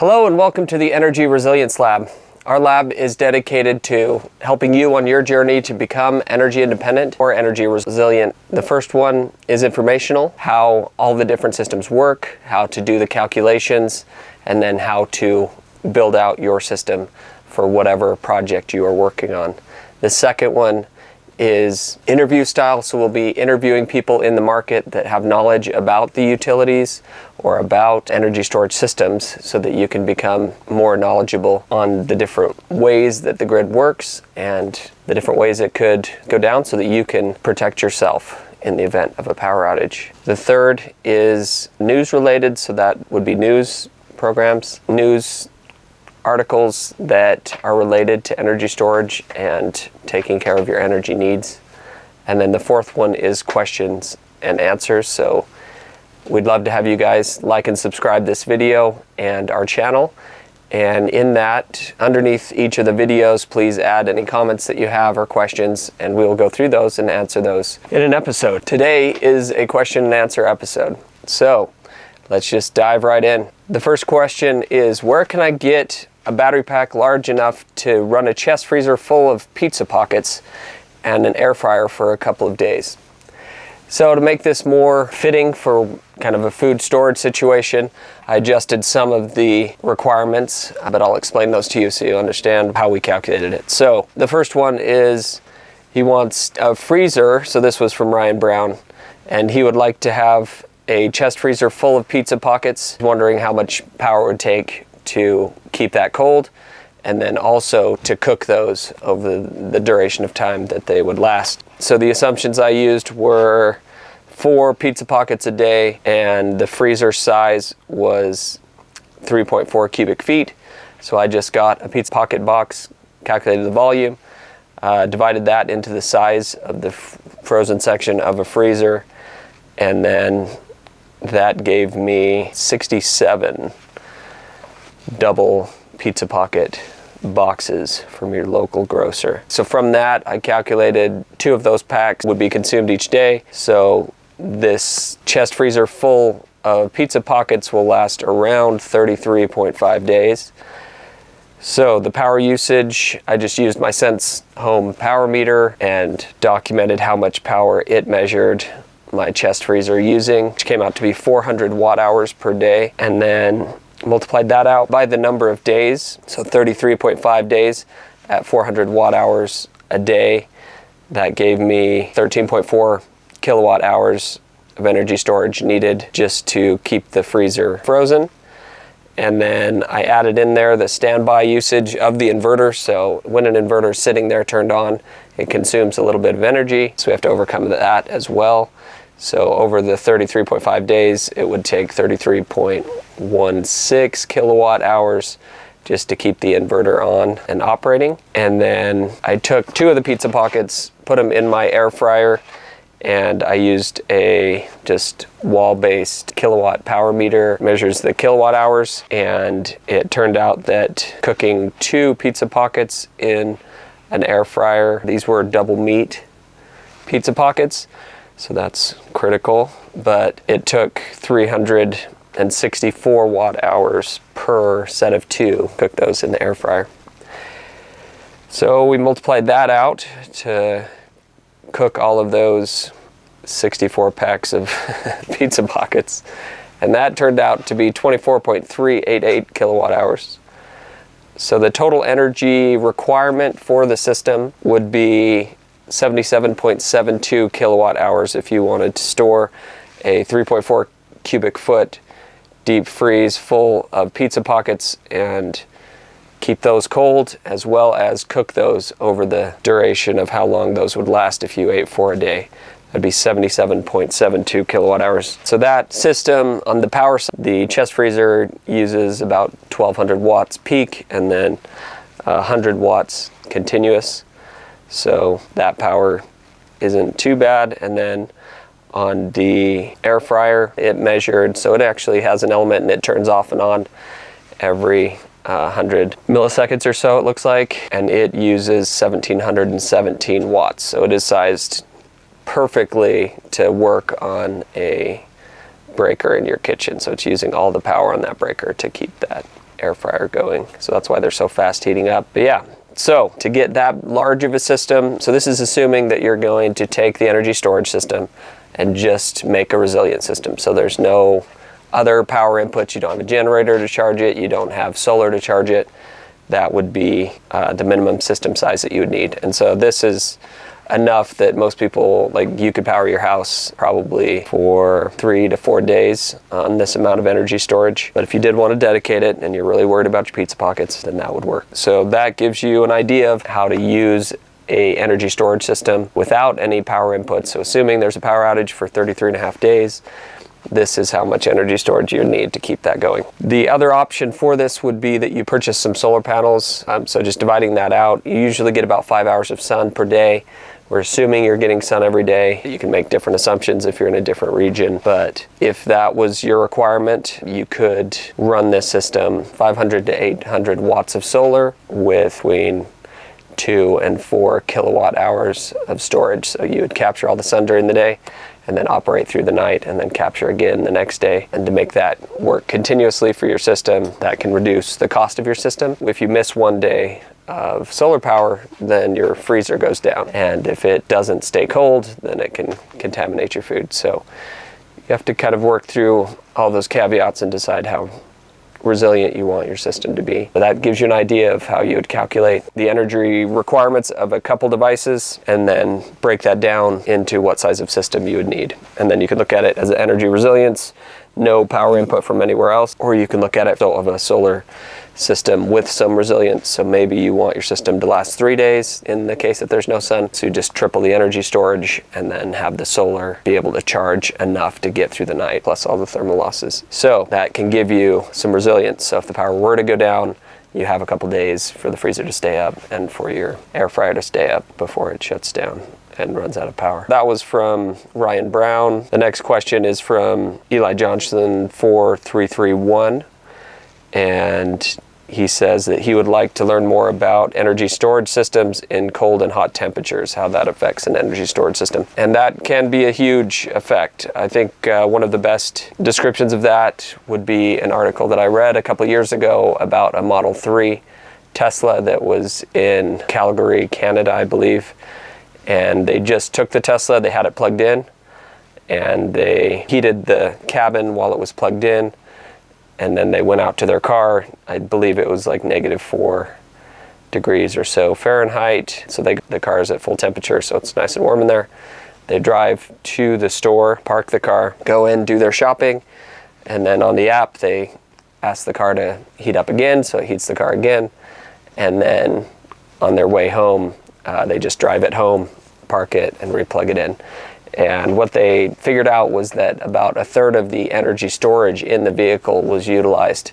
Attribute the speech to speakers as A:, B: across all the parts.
A: Hello and welcome to the Energy Resilience Lab. Our lab is dedicated to helping you on your journey to become energy independent or energy resilient. The first one is informational, how all the different systems work, how to do the calculations, and then how to build out your system for whatever project you are working on. The second one is interview style, so we'll be interviewing people in the market that have knowledge about the utilities or about energy storage systems so that you can become more knowledgeable on the different ways that the grid works and the different ways it could go down so that you can protect yourself in the event of a power outage. The third is news related, so that would be news programs, news articles that are related to energy storage and taking care of your energy needs. And then the fourth one is questions and answers. So we'd love to have you guys like and subscribe this video and our channel. And in that, underneath each of the videos, please add any comments that you have or questions, and we will go through those and answer those in an episode. Today is a question and answer episode. So let's just dive right in. The first question is, where can I get a battery pack large enough to run a chest freezer full of pizza pockets and an air fryer for a couple of days? So to make this more fitting for kind of a food storage situation, I adjusted some of the requirements, but I'll explain those to you so you understand how we calculated it. So the first one is he wants a freezer. So this was from Ryan Brown, and he would like to have a chest freezer full of pizza pockets, wondering how much power it would take to keep that cold, and then also to cook those over the duration of time that they would last. So the assumptions I used were 4 pizza pockets a day, and the freezer size was 3.4 cubic feet. So I just got a pizza pocket box, calculated the volume, divided that into the size of the frozen section of a freezer, and then that gave me 67 double pizza pocket boxes from your local grocer. So from that, I calculated 2 of those packs would be consumed each day. So this chest freezer full of pizza pockets will last around 33.5 days. So the power usage, I just used my Sense home power meter and documented how much power it measured my chest freezer using, which came out to be 400 watt hours per day, and then multiplied that out by the number of days, so 33.5 days at 400 watt hours a day. That gave me 13.4 kilowatt hours of energy storage needed just to keep the freezer frozen. And then I added in there the standby usage of the inverter. So when an inverter is sitting there turned on, it consumes a little bit of energy, so we have to overcome that as well. So over the 33.5 days, it would take 33.16 kilowatt hours just to keep the inverter on and operating. And then I took 2 of the pizza pockets, put them in my air fryer, and I used a just wall-based kilowatt power meter, measures the kilowatt hours, and it turned out that cooking 2 pizza pockets in an air fryer, these were double meat pizza pockets, so that's critical, but it took 364 watt hours per set of 2, cook those in the air fryer. So we multiplied that out to cook all of those 64 packs of pizza pockets, and that turned out to be 24.388 kilowatt hours. So the total energy requirement for the system would be 77.72 kilowatt hours if you wanted to store a 3.4 cubic foot deep freeze full of pizza pockets and keep those cold, as well as cook those over the duration of how long those would last if you ate 4 a day. That'd be 77.72 kilowatt hours. So that system on the power side, the chest freezer uses about 1200 watts peak and then 100 watts continuous. So that power isn't too bad. And then on the air fryer, it measured, so it actually has an element and it turns off and on every 100 milliseconds or so, it looks like, and it uses 1717 watts. So it is sized perfectly to work on a breaker in your kitchen. So it's using all the power on that breaker to keep that air fryer going. So that's why they're so fast heating up. But yeah, so to get that large of a system, so this is assuming that you're going to take the energy storage system and just make a resilient system. So there's no other power inputs. You don't have a generator to charge it. You don't have solar to charge it. That would be the minimum system size that you would need. And so this is enough that most people, like, you could power your house probably for 3 to 4 days on this amount of energy storage. But if you did want to dedicate it and you're really worried about your pizza pockets, then that would work. So that gives you an idea of how to use a energy storage system without any power input. So assuming there's a power outage for 33.5 days, this is how much energy storage you need to keep that going. The other option for this would be that you purchase some solar panels. So just dividing that out, you usually get about 5 hours of sun per day. We're assuming you're getting sun every day. You can make different assumptions if you're in a different region, but if that was your requirement, you could run this system 500 to 800 watts of solar with between 2 and 4 kilowatt hours of storage. So you would capture all the sun during the day and then operate through the night and then capture again the next day. And to make that work continuously for your system, that can reduce the cost of your system. If you miss one day of solar power, then your freezer goes down. And if it doesn't stay cold, then it can contaminate your food. So you have to kind of work through all those caveats and decide how resilient you want your system to be. But that gives you an idea of how you would calculate the energy requirements of a couple devices and then break that down into what size of system you would need. And then you can look at it as energy resilience, no power input from anywhere else, or you can look at it of a solar system with some resilience. So maybe you want your system to last 3 days in the case that there's no sun. So you just triple the energy storage and then have the solar be able to charge enough to get through the night plus all the thermal losses. So that can give you some resilience. So if the power were to go down, you have a couple days for the freezer to stay up and for your air fryer to stay up before it shuts down and runs out of power. That was from Ryan Brown. The next question is from Eli Johnson 4331. And he says that he would like to learn more about energy storage systems in cold and hot temperatures, how that affects an energy storage system. And that can be a huge effect. I think one of the best descriptions of that would be an article that I read a couple years ago about a Model 3 Tesla that was in Calgary, Canada, I believe. And they just took the Tesla, they had it plugged in, and they heated the cabin while it was plugged in. And then they went out to their car. I believe it was like -4 degrees or so Fahrenheit. So the car is at full temperature, so it's nice and warm in there. They drive to the store, park the car, go in, do their shopping. And then on the app, they ask the car to heat up again, so it heats the car again. And then on their way home, they just drive it home, park it, and replug it in. And what they figured out was that about a third of the energy storage in the vehicle was utilized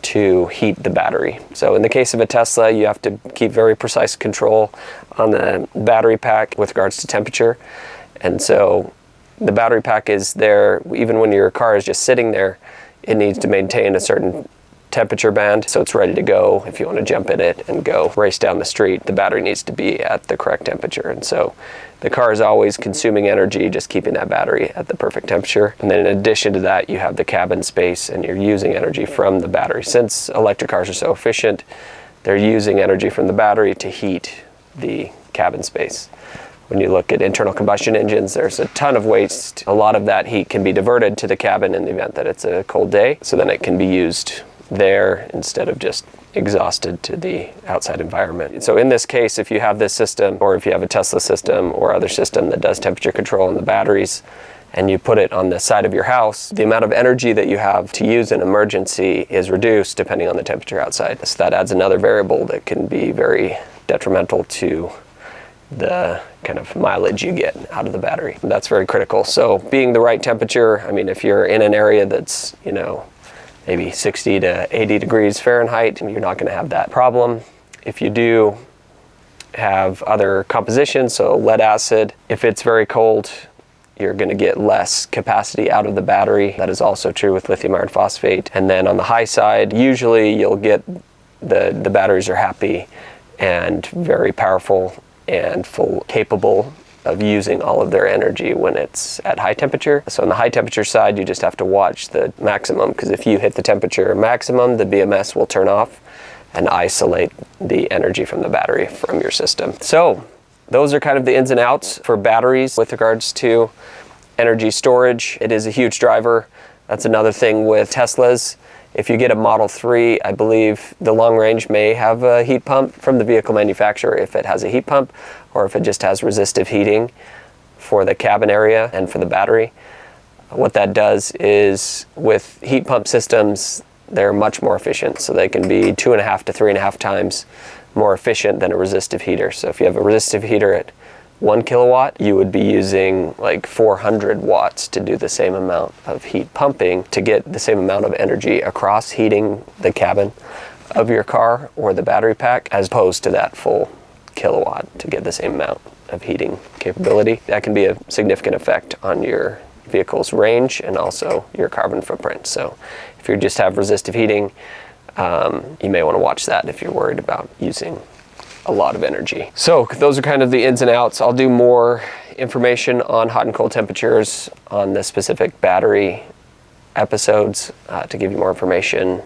A: to heat the battery. So in the case of a Tesla, you have to keep very precise control on the battery pack with regards to temperature. And so the battery pack is there, even when your car is just sitting there, it needs to maintain a certain temperature band so it's ready to go. If you want to jump in it and go race down the street, the battery needs to be at the correct temperature. And so the car is always consuming energy, just keeping that battery at the perfect temperature. And then in addition to that, you have the cabin space and you're using energy from the battery. Since electric cars are so efficient, they're using energy from the battery to heat the cabin space. When you look at internal combustion engines, there's a ton of waste. A lot of that heat can be diverted to the cabin in the event that it's a cold day. So then it can be used there instead of just exhausted to the outside environment. So in this case, if you have this system, or if you have a Tesla system or other system that does temperature control in the batteries, and you put it on the side of your house, the amount of energy that you have to use in emergency is reduced depending on the temperature outside. So that adds another variable that can be very detrimental to the kind of mileage you get out of the battery. That's very critical. So being the right temperature, I mean, if you're in an area that's, maybe 60 to 80 degrees Fahrenheit, you're not going to have that problem. If you do have other compositions, so lead acid, if it's very cold, you're going to get less capacity out of the battery. That is also true with lithium iron phosphate. And then on the high side, usually you'll get the batteries are happy and very powerful and capable of using all of their energy when it's at high temperature. So on the high temperature side, you just have to watch the maximum, because if you hit the temperature maximum, the BMS will turn off and isolate the energy from the battery from your system. So those are kind of the ins and outs for batteries with regards to energy storage. It is a huge driver. That's another thing with Teslas. If you get a Model 3, I believe the long range may have a heat pump from the vehicle manufacturer if it has a heat pump, or if it just has resistive heating for the cabin area and for the battery. What that does is, with heat pump systems, they're much more efficient. So they can be 2.5 to 3.5 times more efficient than a resistive heater. So if you have a resistive heater at 1 kilowatt, you would be using like 400 watts to do the same amount of heat pumping to get the same amount of energy across heating the cabin of your car or the battery pack, as opposed to that full kilowatt to get the same amount of heating capability. That can be a significant effect on your vehicle's range and also your carbon footprint. So if you just have resistive heating, you may want to watch that if you're worried about using a lot of energy. So those are kind of the ins and outs. I'll do more information on hot and cold temperatures on the specific battery episodes to give you more information,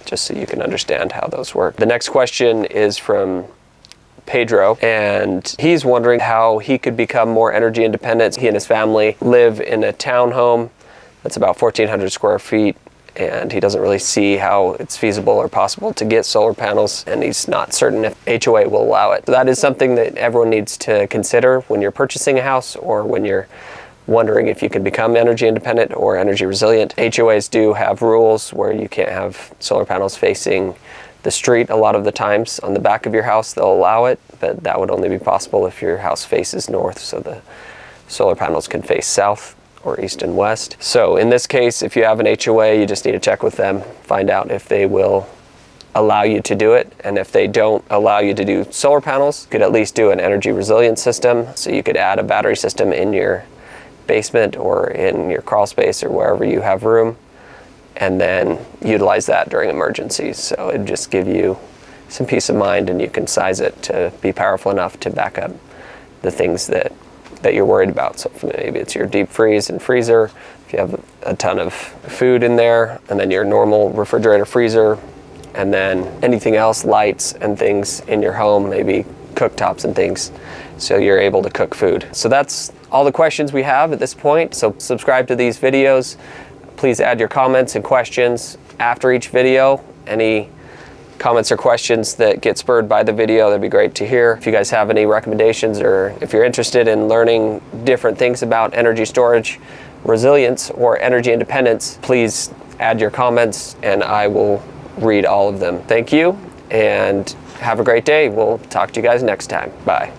A: just so you can understand how those work. The next question is from Pedro, and he's wondering how he could become more energy independent. He and his family live in a townhome that's about 1,400 square feet, and he doesn't really see how it's feasible or possible to get solar panels, and he's not certain if HOA will allow it. So that is something that everyone needs to consider when you're purchasing a house, or when you're wondering if you can become energy independent or energy resilient. HOAs do have rules where you can't have solar panels facing the street. A lot of the times on the back of your house they'll allow it, but that would only be possible if your house faces north, so the solar panels can face south or east and west. So in this case, if you have an HOA, you just need to check with them, find out if they will allow you to do it. And if they don't allow you to do solar panels, you could at least do an energy resilient system. So you could add a battery system in your basement or in your crawl space or wherever you have room, and then utilize that during emergencies. So it'd just give you some peace of mind, and you can size it to be powerful enough to back up the things that you're worried about. So maybe it's your deep freeze and freezer, if you have a ton of food in there, and then your normal refrigerator, freezer, and then anything else, lights and things in your home, maybe cooktops and things, so you're able to cook food. So that's all the questions we have at this point. So subscribe to these videos. Please add your comments and questions after each video. Any comments or questions that get spurred by the video, that'd be great to hear. If you guys have any recommendations, or if you're interested in learning different things about energy storage, resilience, or energy independence, please add your comments and I will read all of them. Thank you, and have a great day. We'll talk to you guys next time. Bye.